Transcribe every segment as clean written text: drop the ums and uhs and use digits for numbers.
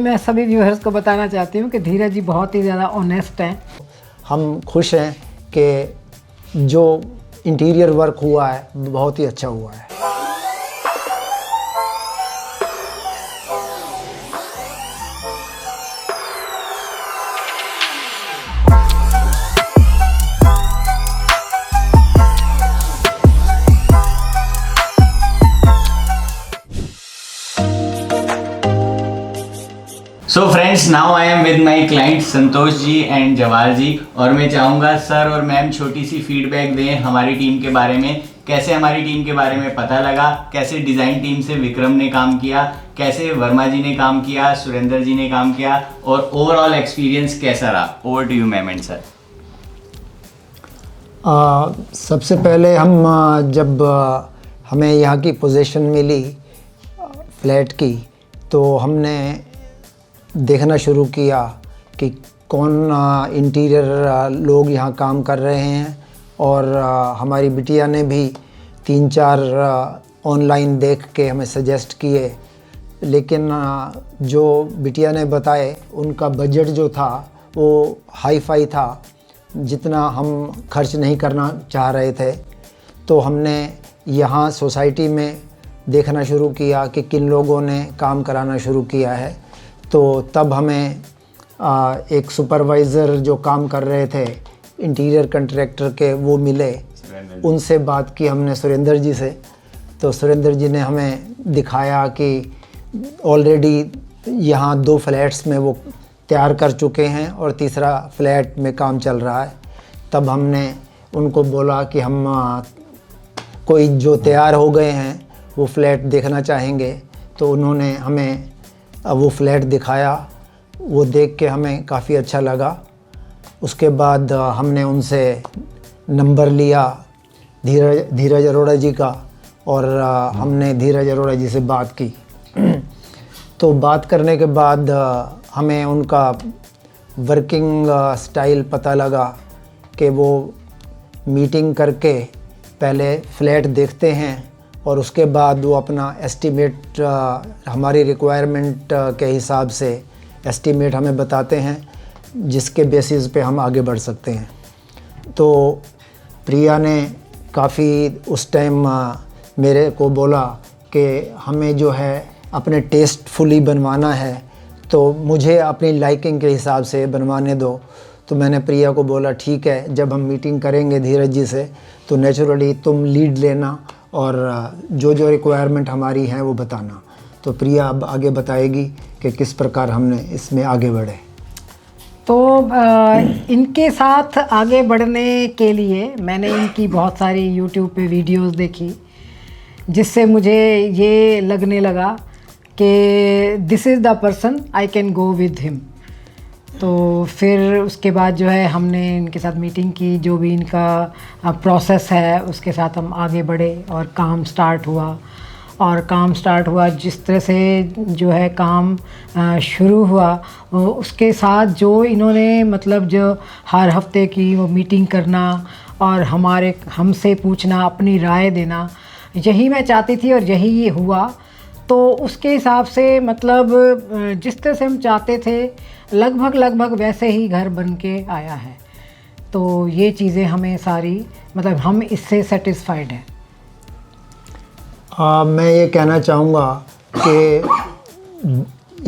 मैं सभी व्यूअर्स को बताना चाहती हूँ कि धीरज जी बहुत ही ज़्यादा ऑनेस्ट हैं। हम खुश हैं कि जो इंटीरियर वर्क हुआ है बहुत ही अच्छा हुआ है। So friends, now I am with my client Santosh ji and Jawahar ji, और मैं चाहूँगा सर और मैम छोटी सी फीडबैक दें हमारी टीम के बारे में। कैसे हमारी टीम के बारे में पता लगा, कैसे डिज़ाइन टीम से विक्रम ने काम किया, कैसे वर्मा जी ने काम किया, सुरेंद्र जी ने काम किया, और ओवरऑल एक्सपीरियंस कैसा रहा। Over to you ma'am and sir. सबसे पहले हम जब हमें यहाँ की पोजीशन मिली फ्लैट की, तो हमने देखना शुरू किया कि कौन इंटीरियर लोग यहाँ काम कर रहे हैं, और हमारी बिटिया ने भी 3-4 ऑनलाइन देख के हमें सजेस्ट किए। लेकिन जो बिटिया ने बताए उनका बजट जो था वो हाई फाई था, जितना हम खर्च नहीं करना चाह रहे थे। तो हमने यहाँ सोसाइटी में देखना शुरू किया कि किन लोगों ने काम कराना शुरू किया है। तो तब हमें एक सुपरवाइज़र जो काम कर रहे थे इंटीरियर कंट्रैक्टर के, वो मिले। उनसे बात की हमने सुरेंद्र जी से। तो सुरेंद्र जी ने हमें दिखाया कि ऑलरेडी यहाँ 2 फ्लैट्स में वो तैयार कर चुके हैं और तीसरा फ्लैट में काम चल रहा है। तब हमने उनको बोला कि हम कोई जो तैयार हो गए हैं वो फ्लैट देखना चाहेंगे। तो उन्होंने हमें वो फ्लैट दिखाया। वो देख के हमें काफ़ी अच्छा लगा। उसके बाद हमने उनसे नंबर लिया धीरज अरोड़ा जी का, और हमने धीरज अरोड़ा जी से बात की। तो बात करने के बाद हमें उनका वर्किंग स्टाइल पता लगा कि वो मीटिंग करके पहले फ्लैट देखते हैं और उसके बाद वो अपना एस्टीमेट हमारी रिक्वायरमेंट के हिसाब से एस्टीमेट हमें बताते हैं, जिसके बेसिस पे हम आगे बढ़ सकते हैं। तो प्रिया ने काफ़ी उस टाइम मेरे को बोला कि हमें जो है अपने टेस्टफुली बनवाना है, तो मुझे अपनी लाइकिंग के हिसाब से बनवाने दो। तो मैंने प्रिया को बोला ठीक है, जब हम मीटिंग करेंगे धीरज जी से तो नेचुरली तुम लीड लेना और जो जो रिक्वायरमेंट हमारी हैं वो बताना। तो प्रिया अब आगे बताएगी कि किस प्रकार हमने इसमें आगे बढ़े। तो इनके साथ आगे बढ़ने के लिए मैंने इनकी बहुत सारी यूट्यूब पे वीडियोस देखी, जिससे मुझे ये लगने लगा कि this is the person I can go with him. तो फिर उसके बाद जो है हमने इनके साथ मीटिंग की, जो भी इनका प्रोसेस है उसके साथ हम आगे बढ़े और काम स्टार्ट हुआ। और काम स्टार्ट हुआ जिस तरह से जो है काम शुरू हुआ, उसके साथ जो इन्होंने मतलब जो हर हफ्ते की वो मीटिंग करना और हमसे पूछना, अपनी राय देना, यही मैं चाहती थी और यही ये हुआ। तो उसके हिसाब से मतलब जिस तरह से हम चाहते थे लगभग वैसे ही घर बन के आया है। तो ये चीज़ें हमें सारी मतलब हम इससे सेटिस्फाइड हैं। मैं ये कहना चाहूँगा कि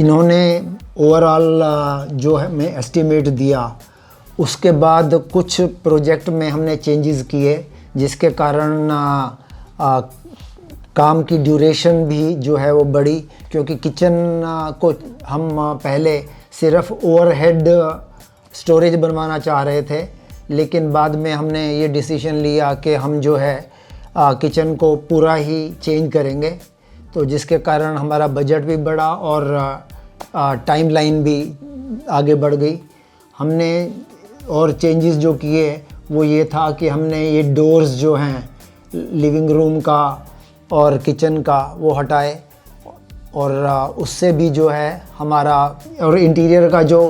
इन्होंने ओवरऑल जो है मैं एस्टीमेट दिया, उसके बाद कुछ प्रोजेक्ट में हमने चेंजेस किए, जिसके कारण काम की ड्यूरेशन भी जो है वो बढ़ी। क्योंकि किचन को हम पहले सिर्फ ओवरहेड स्टोरेज बनवाना चाह रहे थे, लेकिन बाद में हमने ये डिसीजन लिया कि हम जो है किचन को पूरा ही चेंज करेंगे। तो जिसके कारण हमारा बजट भी बढ़ा और टाइमलाइन भी आगे बढ़ गई। हमने और चेंजेस जो किए वो ये था कि हमने ये डोर्स जो हैं लिविंग रूम का और किचन का वो हटाए, और उससे भी जो है हमारा और इंटीरियर का जो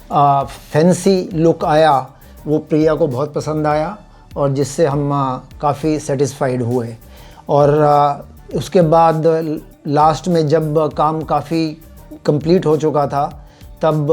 फैंसी लुक आया वो प्रिया को बहुत पसंद आया, और जिससे हम काफ़ी सेटिस्फाइड हुए। और उसके बाद लास्ट में जब काम काफ़ी कंप्लीट हो चुका था, तब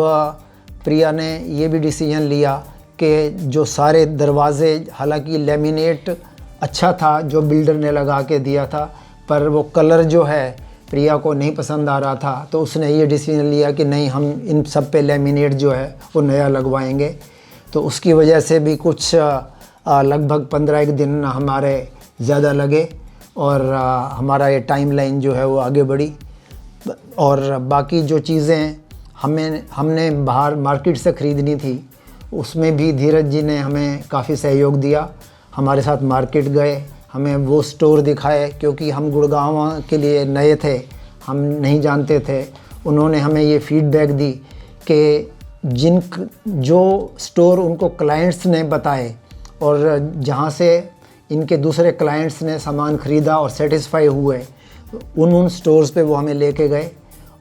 प्रिया ने ये भी डिसीजन लिया कि जो सारे दरवाज़े, हालांकि लेमिनेट अच्छा था जो बिल्डर ने लगा के दिया था, पर वो कलर जो है प्रिया को नहीं पसंद आ रहा था, तो उसने ये डिसीजन लिया कि नहीं, हम इन सब पे लेमिनेट जो है वो नया लगवाएंगे। तो उसकी वजह से भी कुछ लगभग 15 दिन हमारे ज़्यादा लगे और हमारा ये टाइमलाइन जो है वो आगे बढ़ी। और बाकी जो चीज़ें हमने बाहर मार्केट से ख़रीदनी थी, उसमें भी धीरज जी ने हमें काफ़ी सहयोग दिया। हमारे साथ मार्केट गए, हमें वो स्टोर दिखाए, क्योंकि हम गुड़गांव के लिए नए थे, हम नहीं जानते थे। उन्होंने हमें ये फीडबैक दी कि जो स्टोर उनको क्लाइंट्स ने बताए और जहाँ से इनके दूसरे क्लाइंट्स ने सामान ख़रीदा और सेटिस्फाई हुए, उन स्टोर्स पे वो हमें लेके गए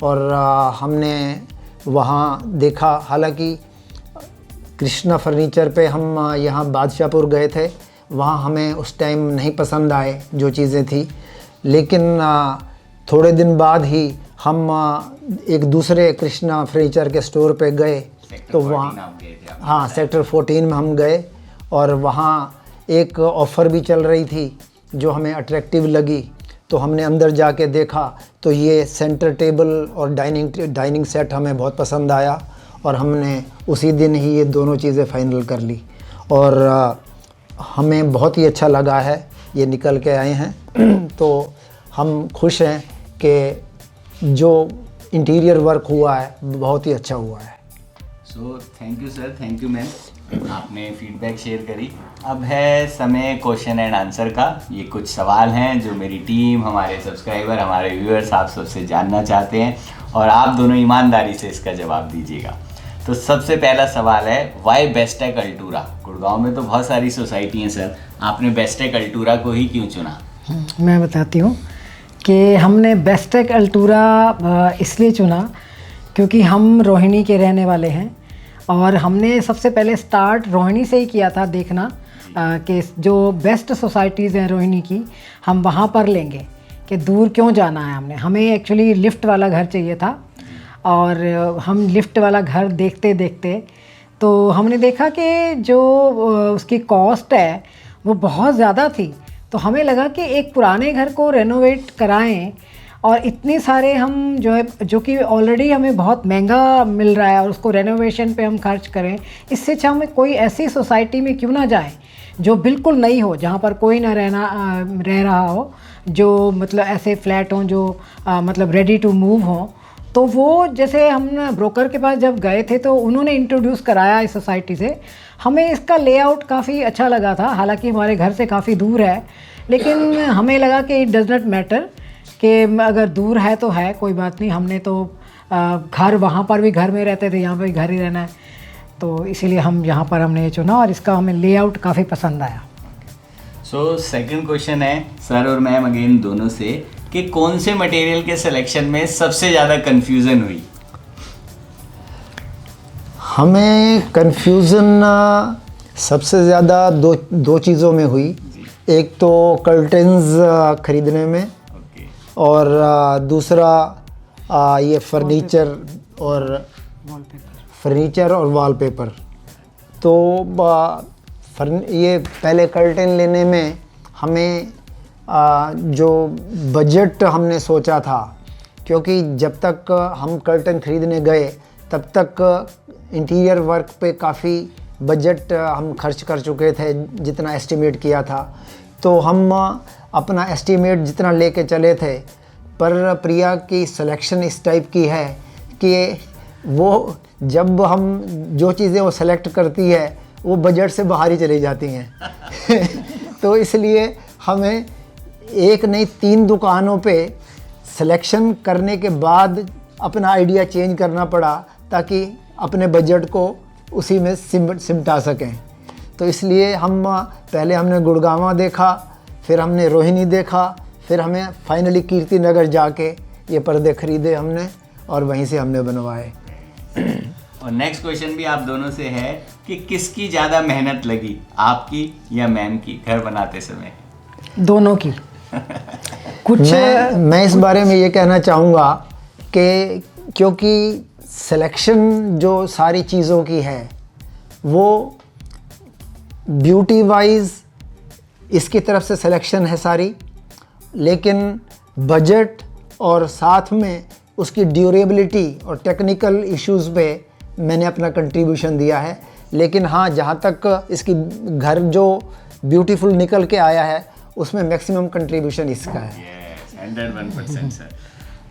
और हमने वहाँ देखा। हालांकि कृष्णा फर्नीचर पे हम यहाँ बादशाहपुर गए थे, वहाँ हमें उस टाइम नहीं पसंद आए जो चीज़ें थी, लेकिन थोड़े दिन बाद ही हम एक दूसरे कृष्णा फर्नीचर के स्टोर पे गए, तो वहाँ हाँ सेक्टर 14 में हम गए और वहाँ एक ऑफ़र भी चल रही थी जो हमें अट्रैक्टिव लगी। तो हमने अंदर जाके देखा तो ये सेंटर टेबल और डाइनिंग सेट हमें बहुत पसंद आया और हमने उसी दिन ही ये दोनों चीज़ें फाइनल कर ली और हमें बहुत ही अच्छा लगा है, ये निकल के आए हैं। तो हम खुश हैं कि जो इंटीरियर वर्क हुआ है बहुत ही अच्छा हुआ है। So thank you sir, thank you ma'am, आपने फीडबैक शेयर करी। अब है समय क्वेश्चन एंड आंसर का। ये कुछ सवाल हैं जो मेरी टीम, हमारे सब्सक्राइबर, हमारे व्यूअर्स आप सबसे जानना चाहते हैं और आप दोनों ईमानदारी से इसका जवाब दीजिएगा। तो सबसे पहला सवाल है, वाई बेस्टेक अल्टूरा? गुड़गांव में तो बहुत सारी सोसाइटी हैं सर, आपने बेस्टेक अल्टूरा को ही क्यों चुना? मैं बताती हूँ कि हमने बेस्टेक अल्टूरा इसलिए चुना क्योंकि हम रोहिणी के रहने वाले हैं और हमने सबसे पहले स्टार्ट रोहिणी से ही किया था देखना कि जो बेस्ट सोसाइटीज़ हैं रोहिणी की, हम वहाँ पर लेंगे कि दूर क्यों जाना है। हमें एक्चुअली लिफ्ट वाला घर चाहिए था और हम लिफ्ट वाला घर देखते देखते तो हमने देखा कि जो उसकी कॉस्ट है वो बहुत ज़्यादा थी। तो हमें लगा कि एक पुराने घर को रेनोवेट कराएं और इतने सारे हम जो कि ऑलरेडी हमें बहुत महंगा मिल रहा है और उसको रेनोवेशन पे हम खर्च करें, इससे अच्छा हमें कोई ऐसी सोसाइटी में क्यों ना जाएं जो बिल्कुल नई हो, जहाँ पर कोई ना रह रहा हो, जो मतलब ऐसे फ्लैट हों जो मतलब रेडी टू मूव हों। तो वो जैसे हम ब्रोकर के पास जब गए थे तो उन्होंने इंट्रोड्यूस कराया इस सोसाइटी से, हमें इसका लेआउट काफ़ी अच्छा लगा था। हालांकि हमारे घर से काफ़ी दूर है, लेकिन हमें लगा कि इट डज़ नॉट मैटर कि अगर दूर है तो है, कोई बात नहीं। हमने तो घर वहाँ पर भी घर में रहते थे, यहाँ पर भी घर ही रहना है, तो इसीलिए हम यहाँ पर हमने ये चुना और इसका हमें लेआउट काफ़ी पसंद आया। सो सेकंड क्वेश्चन है सर और मैम अगेन दोनों से कि कौन से मटेरियल के सिलेक्शन में सबसे ज़्यादा कंफ्यूजन हुई? हमें कंफ्यूजन सबसे ज़्यादा दो चीज़ों में हुई। एक तो कर्टन्स ख़रीदने में और दूसरा ये फर्नीचर और वॉलपेपर। तो ये पहले कर्टन लेने में हमें जो बजट हमने सोचा था, क्योंकि जब तक हम कर्टन ख़रीदने गए तब तक इंटीरियर वर्क पे काफ़ी बजट हम खर्च कर चुके थे, जितना एस्टिमेट किया था। तो हम अपना एस्टिमेट जितना लेके चले थे, पर प्रिया की सिलेक्शन इस टाइप की है कि वो जब हम जो चीज़ें वो सेलेक्ट करती है वो बजट से बाहर ही चली जाती हैं। तो इसलिए हमें एक नहीं 3 दुकानों पे सिलेक्शन करने के बाद अपना आइडिया चेंज करना पड़ा ताकि अपने बजट को उसी में सिमटा सकें। तो इसलिए पहले हमने गुड़गांव देखा, फिर हमने रोहिणी देखा, फिर हमें फाइनली कीर्ति नगर जाके ये पर्दे ख़रीदे हमने और वहीं से हमने बनवाए। और नेक्स्ट क्वेश्चन भी आप दोनों से है कि किसकी ज़्यादा मेहनत लगी, आपकी या मैम की, घर बनाते समय? दोनों की। कुछ मैं इस बारे में ये कहना चाहूँगा कि क्योंकि सिलेक्शन जो सारी चीज़ों की है वो ब्यूटी वाइज इसकी तरफ से सिलेक्शन है सारी, लेकिन बजट और साथ में उसकी ड्यूरेबिलिटी और टेक्निकल इश्यूज़ पे मैंने अपना कंट्रीब्यूशन दिया है। लेकिन हाँ, जहाँ तक इसकी घर जो ब्यूटीफुल निकल के आया है उसमें मैक्सिमम कंट्रीब्यूशन इसका है। Yes, 101% sir.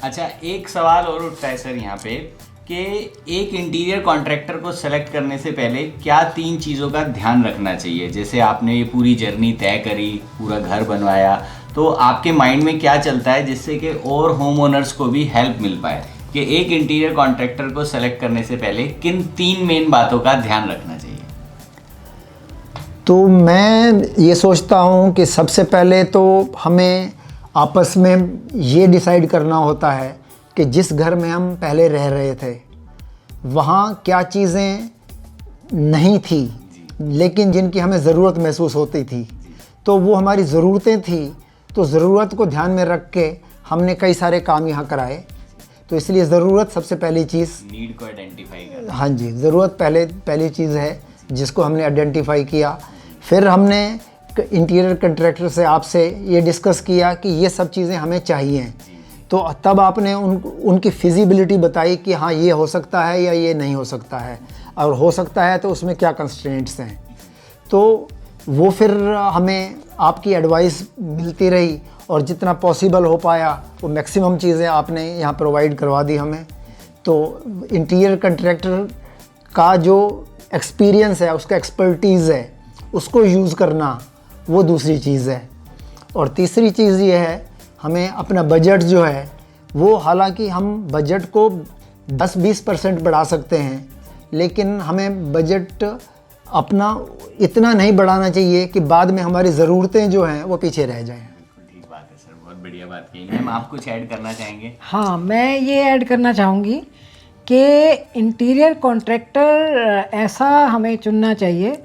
अच्छा, एक सवाल और उठता है सर यहाँ पे कि एक इंटीरियर कॉन्ट्रैक्टर को सेलेक्ट करने से पहले क्या 3 चीज़ों का ध्यान रखना चाहिए? जैसे आपने ये पूरी जर्नी तय करी, पूरा घर बनवाया, तो आपके माइंड में क्या चलता है जिससे कि और होम ओनर्स को भी हेल्प मिल पाए कि एक इंटीरियर कॉन्ट्रैक्टर को सेलेक्ट करने से पहले किन 3 मेन बातों का ध्यान रखना चाहिए? तो मैं ये सोचता हूँ कि सबसे पहले तो हमें आपस में ये डिसाइड करना होता है कि जिस घर में हम पहले रह रहे थे वहाँ क्या चीज़ें नहीं थी लेकिन जिनकी हमें ज़रूरत महसूस होती थी, तो वो हमारी ज़रूरतें थी, तो ज़रूरत को ध्यान में रख के हमने कई सारे काम यहाँ कराए। तो इसलिए ज़रूरत सबसे पहली चीज़, नीड को आइडेंटिफाई करना। हाँ जी, ज़रूरत पहली चीज़ है जिसको हमने आइडेंटिफाई किया। फिर हमने इंटीरियर कंट्रैक्टर से आपसे ये डिस्कस किया कि ये सब चीज़ें हमें चाहिए, तो तब आपने उनकी फिजिबिलिटी बताई कि हाँ ये हो सकता है या ये नहीं हो सकता है, और हो सकता है तो उसमें क्या कंस्ट्रेंट्स हैं। तो वो फिर हमें आपकी एडवाइस मिलती रही और जितना पॉसिबल हो पाया वो मैक्सिमम चीज़ें आपने यहाँ प्रोवाइड करवा दी हमें। तो इंटीरियर कंट्रैक्टर का जो एक्सपीरियंस है, उसका एक्सपर्टीज़ है, उसको यूज़ करना वो दूसरी चीज़ है। और तीसरी चीज़ ये है, हमें अपना बजट जो है वो, हालांकि हम बजट को 10-20% बढ़ा सकते हैं, लेकिन हमें बजट अपना इतना नहीं बढ़ाना चाहिए कि बाद में हमारी ज़रूरतें जो हैं वो पीछे रह जाएं। ठीक बात है सर, बहुत बढ़िया बात कही। मैम, आप कुछ ऐड करना चाहेंगे? हाँ, मैं ये ऐड करना चाहूँगी कि इंटीरियर कॉन्ट्रैक्टर ऐसा हमें चुनना चाहिए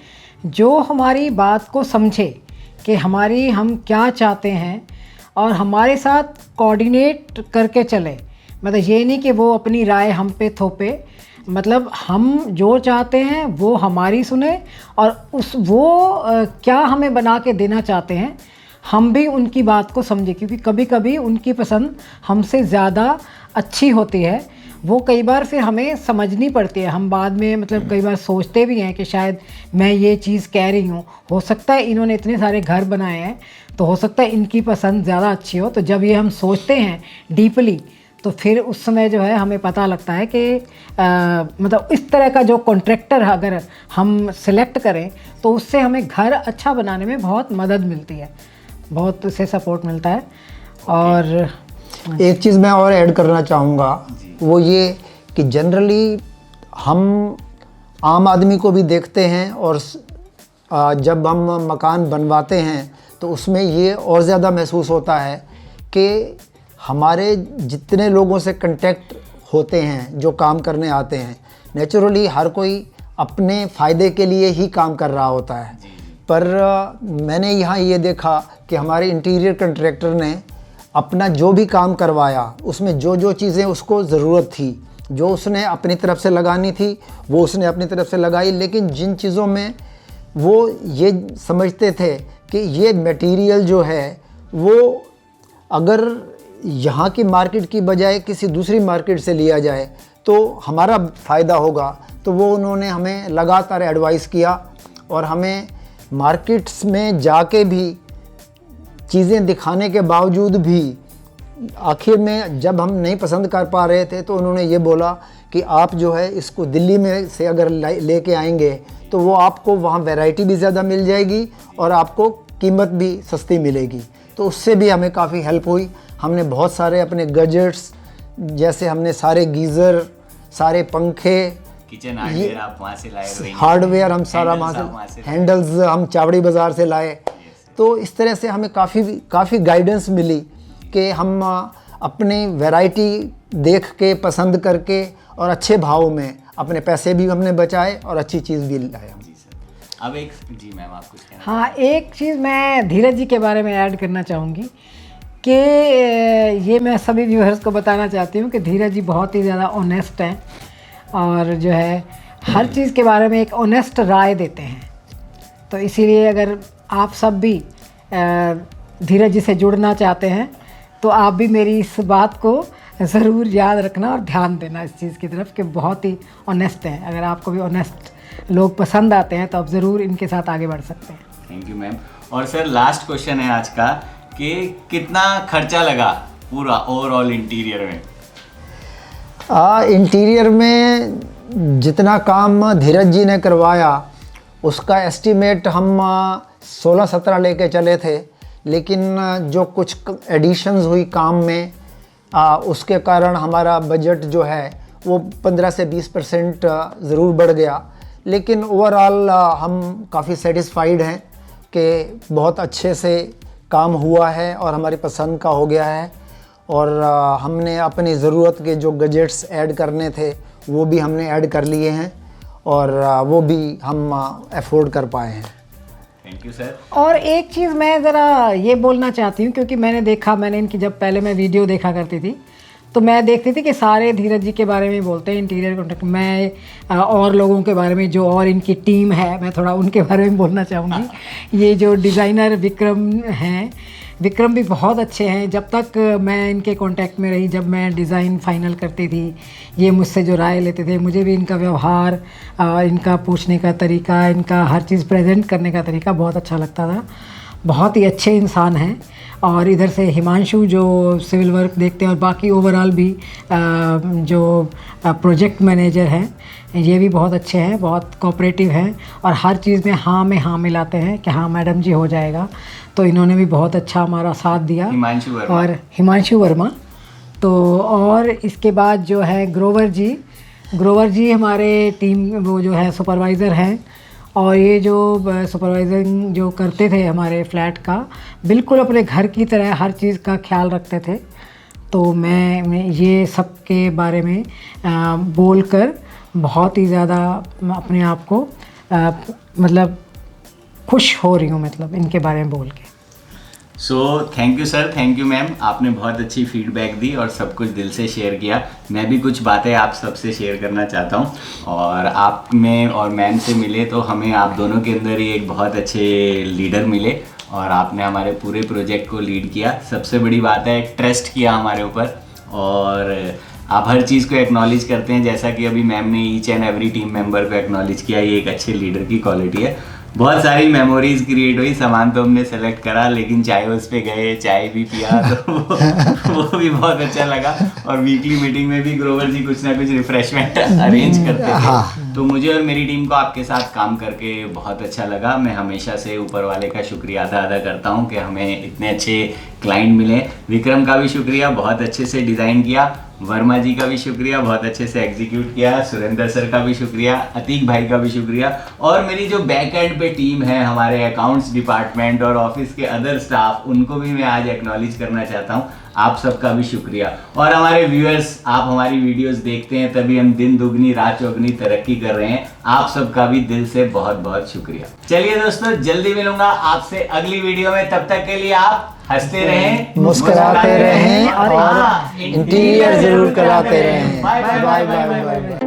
जो हमारी बात को समझे कि हम क्या चाहते हैं और हमारे साथ कोऑर्डिनेट करके चले। मतलब ये नहीं कि वो अपनी राय हम पे थोपे, मतलब हम जो चाहते हैं वो हमारी सुने और क्या हमें बना के देना चाहते हैं हम भी उनकी बात को समझे, क्योंकि कभी कभी उनकी पसंद हमसे ज़्यादा अच्छी होती है। वो कई बार फिर हमें समझनी पड़ती है, हम बाद में मतलब कई बार सोचते भी हैं कि शायद मैं ये चीज़ कह रही हूँ, हो सकता है इन्होंने इतने सारे घर बनाए हैं तो हो सकता है इनकी पसंद ज़्यादा अच्छी हो। तो जब ये हम सोचते हैं डीपली तो फिर उस समय जो है हमें पता लगता है कि मतलब इस तरह का जो कॉन्ट्रैक्टर अगर हम सिलेक्ट करें तो उससे हमें घर अच्छा बनाने में बहुत मदद मिलती है, बहुत उससे सपोर्ट मिलता है। और एक चीज़ मैं और ऐड करना चाहूँगा, वो ये कि जनरली हम आम आदमी को भी देखते हैं और जब हम मकान बनवाते हैं तो उसमें ये और ज़्यादा महसूस होता है कि हमारे जितने लोगों से कांटेक्ट होते हैं जो काम करने आते हैं, नेचुरली हर कोई अपने फ़ायदे के लिए ही काम कर रहा होता है। पर मैंने यहाँ ये देखा कि हमारे इंटीरियर कंट्रैक्टर ने अपना जो भी काम करवाया उसमें जो चीज़ें उसको ज़रूरत थी, जो उसने अपनी तरफ से लगानी थी वो उसने अपनी तरफ से लगाई, लेकिन जिन चीज़ों में वो ये समझते थे कि ये मटेरियल जो है वो अगर यहाँ की मार्केट की बजाय किसी दूसरी मार्केट से लिया जाए तो हमारा फ़ायदा होगा, तो वो उन्होंने हमें लगातार एडवाइस किया और हमें मार्केट्स में जाके भी चीज़ें दिखाने के बावजूद भी आखिर में जब हम नहीं पसंद कर पा रहे थे तो उन्होंने ये बोला कि आप जो है इसको दिल्ली में से अगर लेके आएंगे तो वो आपको वहाँ वैरायटी भी ज़्यादा मिल जाएगी और आपको कीमत भी सस्ती मिलेगी। तो उससे भी हमें काफ़ी हेल्प हुई। हमने बहुत सारे अपने गैजेट्स, जैसे हमने सारे गीज़र, सारे पंखे, किचन हार्डवेयर आप वहाँ से लाए, हार्डवेयर हम सारा वहाँ से, हैंडल्स हम चावड़ी बाज़ार से लाए। तो इस तरह से हमें काफ़ी गाइडेंस मिली कि हम अपनी वैरायटी देख के पसंद करके और अच्छे भाव में अपने पैसे भी हमने बचाए और अच्छी चीज़ भी लाए। अब एक जी मैम, आप कुछ कहना? हाँ, एक चीज़ मैं धीरज जी के बारे में ऐड करना चाहूँगी कि ये मैं सभी व्यूअर्स को बताना चाहती हूँ कि धीरज जी बहुत ही ज़्यादा ऑनेस्ट हैं और जो है हर चीज़ के बारे में एक ऑनेस्ट राय देते हैं। तो इसीलिए अगर आप सब भी धीरज जी से जुड़ना चाहते हैं तो आप भी मेरी इस बात को ज़रूर याद रखना और ध्यान देना इस चीज़ की तरफ कि बहुत ही ऑनेस्ट हैं। अगर आपको भी ऑनेस्ट लोग पसंद आते हैं तो आप ज़रूर इनके साथ आगे बढ़ सकते हैं। Thank you ma'am. और सर लास्ट क्वेश्चन है आज का कि कितना खर्चा लगा पूरा ओवरऑल इंटीरियर में? इंटीरियर में जितना काम धीरज जी ने करवाया उसका एस्टीमेट हम 16-17 लेके चले थे, लेकिन जो कुछ एडिशंस हुई काम में उसके कारण हमारा बजट जो है वो 15 से 20% ज़रूर बढ़ गया। लेकिन ओवरऑल हम काफ़ी सेटिस्फाइड हैं कि बहुत अच्छे से काम हुआ है और हमारी पसंद का हो गया है। और हमने अपनी ज़रूरत के जो गजेट्स ऐड करने थे वो भी हमने ऐड कर लिए हैं और वो भी हम अफोर्ड कर पाए हैं। Thank you sir. और एक चीज़ मैं ज़रा ये बोलना चाहती हूँ, क्योंकि मैंने इनकी जब पहले मैं वीडियो देखा करती थी तो मैं देखती थी कि सारे धीरज जी के बारे में बोलते हैं इंटीरियर कॉन्ट्रैक्ट। मैं और लोगों के बारे में जो और इनकी टीम है मैं थोड़ा उनके बारे में बोलना चाहूँगी। ये जो डिज़ाइनर विक्रम हैं, विक्रम भी बहुत अच्छे हैं। जब तक मैं इनके कांटेक्ट में रही, जब मैं डिज़ाइन फाइनल करती थी, ये मुझसे जो राय लेते थे, मुझे भी इनका व्यवहार, इनका पूछने का तरीका, इनका हर चीज़ प्रेजेंट करने का तरीका बहुत अच्छा लगता था। बहुत ही अच्छे इंसान हैं। और इधर से हिमांशु जो सिविल वर्क देखते हैं और बाकी ओवरऑल भी जो प्रोजेक्ट मैनेजर हैं ये भी बहुत अच्छे हैं, बहुत कोऑपरेटिव हैं और हर चीज़ में हाँ मिलाते हैं कि हाँ मैडम जी हो जाएगा। तो इन्होंने भी बहुत अच्छा हमारा साथ दिया। हिमांशु वर्मा। तो और इसके बाद जो है ग्रोवर जी हमारे टीम वो जो है सुपरवाइज़र हैं और ये जो सुपरवाइजिंग जो करते थे हमारे फ्लैट का, बिल्कुल अपने घर की तरह हर चीज़ का ख्याल रखते थे। तो मैं ये सब के बारे में बोलकर बहुत ही ज़्यादा अपने आप को मतलब खुश हो रही हूँ, मतलब इनके बारे में बोल के। So thank you sir, thank you ma'am. आपने बहुत अच्छी फीडबैक दी और सब कुछ दिल से शेयर किया। मैं भी कुछ बातें आप सबसे शेयर करना चाहता हूँ। और आप में और मैम से मिले तो हमें आप दोनों के अंदर ही एक बहुत अच्छे लीडर मिले और आपने हमारे पूरे प्रोजेक्ट को लीड किया। सबसे बड़ी बात है ट्रस्ट किया हमारे ऊपर और आप हर चीज़ को एक्नॉलेज करते हैं, जैसा कि अभी मैम ने each and every team member को एक्नॉलेज किया। ये एक अच्छे लीडर की क्वालिटी है। बहुत सारी मेमोरीज क्रिएट हुई। सामान तो हमने सेलेक्ट करा लेकिन चाय हाउस पे गए, चाय भी पिया तो वो भी बहुत अच्छा लगा। और वीकली मीटिंग में भी ग्रोवर जी कुछ ना कुछ रिफ्रेशमेंट अरेंज करते थे। तो मुझे और मेरी टीम को आपके साथ काम करके बहुत अच्छा लगा। मैं हमेशा से ऊपर वाले का शुक्रिया अदा करता हूँ कि हमें इतने अच्छे क्लाइंट मिले। विक्रम का भी शुक्रिया, बहुत अच्छे से डिज़ाइन किया। वर्मा जी का भी शुक्रिया, बहुत अच्छे से एग्जीक्यूट किया। सुरेंद्र सर का भी शुक्रिया, अतीक भाई का भी शुक्रिया। और मेरी जो बैक एंड पे टीम है, हमारे अकाउंट्स डिपार्टमेंट और ऑफिस के अदर स्टाफ, उनको भी मैं आज एक्नॉलेज करना चाहता हूँ। आप सबका भी शुक्रिया। और हमारे व्यूअर्स, आप हमारी वीडियोस देखते हैं तभी हम दिन दुगनी रात चौगनी तरक्की कर रहे हैं। आप सबका भी दिल से बहुत बहुत शुक्रिया। चलिए दोस्तों, जल्दी मिलूंगा आपसे अगली वीडियो में। तब तक के लिए आप हंसते रहें, मुस्कुराते रहें और इंटीरियर जरूर कराते रहें। Bye bye bye bye.